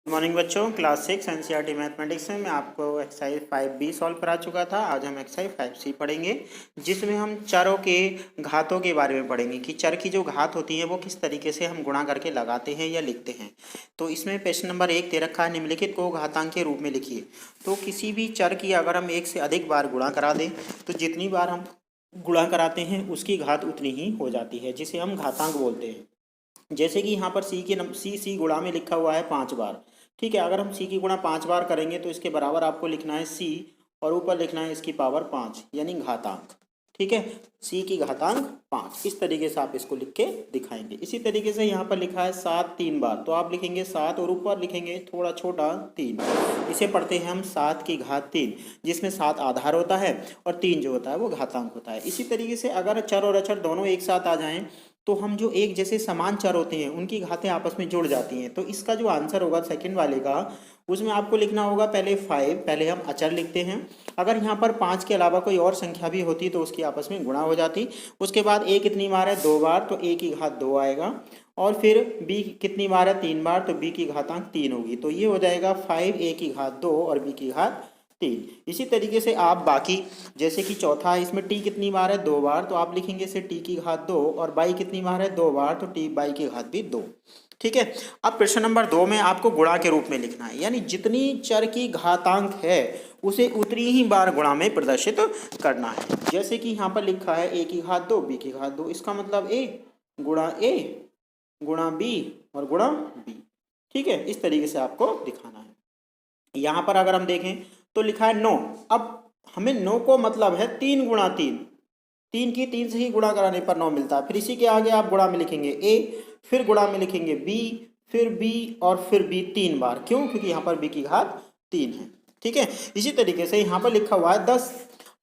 Morning बच्चों, class 6 NCERT mathematics में मैं आपको एक्सरसाइज 5B सॉल्व करा चुका था। आज हम एक्सरसाइज 5C पढ़ेंगे, जिसमें हम चरों के घातों के बारे में पढ़ेंगे कि चर की जो घात होती है वो किस तरीके से हम गुणा करके लगाते हैं या लिखते हैं। तो इसमें प्रश्न नंबर 1 दे रखा है, निम्नलिखित को घातांक के रूप में लिखिए। तो किसी भी चर की अगर हम एक से अधिक बार गुणा करा दें तो जितनी बार हम गुणा कराते हैं उसकी घात उतनी ही हो जाती है, जिसे हम घातांक बोलते हैं। जैसे कि यहाँ पर सी गुणा में लिखा हुआ है 5 बार। ठीक है, अगर हम सी की गुणा 5 बार करेंगे तो इसके बराबर आपको लिखना है सी और ऊपर लिखना है इसकी पावर 5 यानी घातांक। ठीक है, सी की घातांक 5, इस तरीके से आप इसको लिख के दिखाएंगे। इसी तरीके से यहाँ पर लिखा है 7 3 बार, तो आप लिखेंगे 7 और ऊपर लिखेंगे थोड़ा छोटा 3। इसे पढ़ते हैं हम 7 की घात 3, जिसमें 7 आधार होता है और 3 जो होता है वो घातांक होता है। इसी तरीके से अगर चर और अचर दोनों एक साथ आ जाएं तो हम जो एक जैसे समान चर होते हैं उनकी घातें आपस में जुड़ जाती हैं। तो इसका जो आंसर होगा सेकंड वाले का, उसमें आपको लिखना होगा पहले 5, पहले हम अचर लिखते हैं। अगर यहाँ पर 5 के अलावा कोई और संख्या भी होती तो उसकी आपस में गुणा हो जाती। उसके बाद a कितनी बार है 2 बार, तो a की घात 2 आएगा। और फिर b कितनी बार है 3 बार, तो b की घातांक 3 होगी। तो ये हो जाएगा 5a की घात 2 और b की घात 3। इसी तरीके से आप बाकी, जैसे कि चौथा है, इसमें t कितनी बार है 2 बार, तो आप लिखेंगे इसे t की घात 2 और बाई कितनी बार है 2 बार, तो t बाई की घात भी 2। ठीक है, अब प्रश्न नंबर 2 में आपको गुणा के रूप में लिखना है, यानी जितनी चर की घातांक है उसे उतनी ही बार गुणा में प्रदर्शित करना है। जैसे कि यहाँ पर लिखा है a की घात 2 b की घात 2, इसका मतलब a गुणा b और गुणा b। ठीक है, इस तरीके से आपको दिखाना है। यहाँ पर अगर हम देखें तो लिखा है 9। अब हमें 9 को मतलब है 3 गुणा 3, 3 की 3 से ही गुणा कराने पर 9 मिलता है। फिर इसी के आगे आप गुणा में लिखेंगे a, फिर गुणा में लिखेंगे b, फिर b और फिर b 3 बार। क्यों? क्योंकि यहाँ पर b की घात 3 है। ठीक है, इसी तरीके से यहाँ पर लिखा हुआ है 10।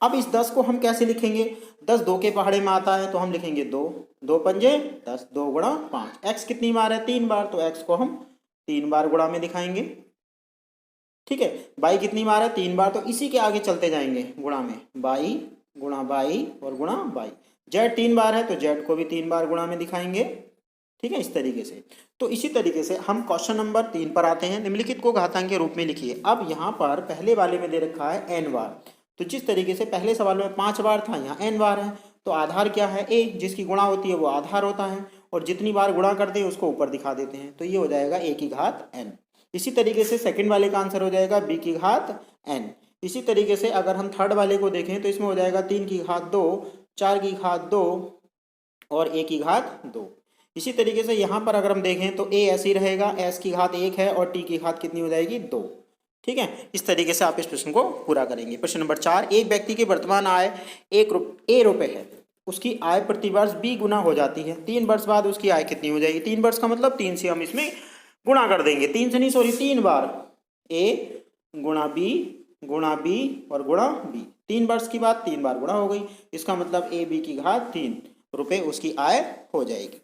अब इस 10 को हम कैसे लिखेंगे? 10 2 के पहाड़े में आता है, तो हम लिखेंगे 2, 2 पंजे 10, 2 गुणा 5। x कितनी बार है 3 बार, तो x को हम 3 बार गुणा में दिखाएंगे। ठीक है, बाई कितनी बार है 3 बार, तो इसी के आगे चलते जाएंगे गुणा में, बाई गुणा बाई और गुणा बाई। जेड 3 बार है तो जेड को भी 3 बार गुणा में दिखाएंगे। ठीक है, इस तरीके से। तो इसी तरीके से हम क्वेश्चन नंबर 3 पर आते हैं, निम्नलिखित को घातांक के रूप में लिखिए। अब यहाँ पर पहले वाले में दे रखा है n बार, तो जिस तरीके से पहले सवाल में 5 बार था, यहाँ n बार है, तो आधार क्या है a, जिसकी गुणा होती है वो आधार होता है, और जितनी बार गुणा करते हैं उसको ऊपर दिखा देते हैं, तो ये हो जाएगा a की घात n। इसी तरीके से सेकंड वाले का आंसर हो जाएगा b की घात n। इसी तरीके से अगर हम थर्ड वाले को देखें तो इसमें हो जाएगा 3 की घात 2, 4 की घात 2 और a की घात 2। इसी तरीके से यहाँ पर अगर हम देखें तो a ऐसे ही रहेगा, s की घात 1 है और t की घात कितनी हो जाएगी 2। ठीक है, इस तरीके से आप इस प्रश्न को पूरा करेंगे। प्रश्न नंबर 4, एक व्यक्ति की वर्तमान आय a रुपये है, उसकी आय प्रति वर्ष b गुना हो जाती है, 3 वर्ष बाद उसकी आय कितनी हो जाएगी? 3 वर्ष का मतलब 3 से हम इसमें गुणा कर देंगे, 3 से नहीं सॉरी 3 बार, a गुणा b और गुणा b। 3 वर्ष की बात 3 बार गुणा हो गई, इसका मतलब a b की घात 3 रुपये उसकी आय हो जाएगी।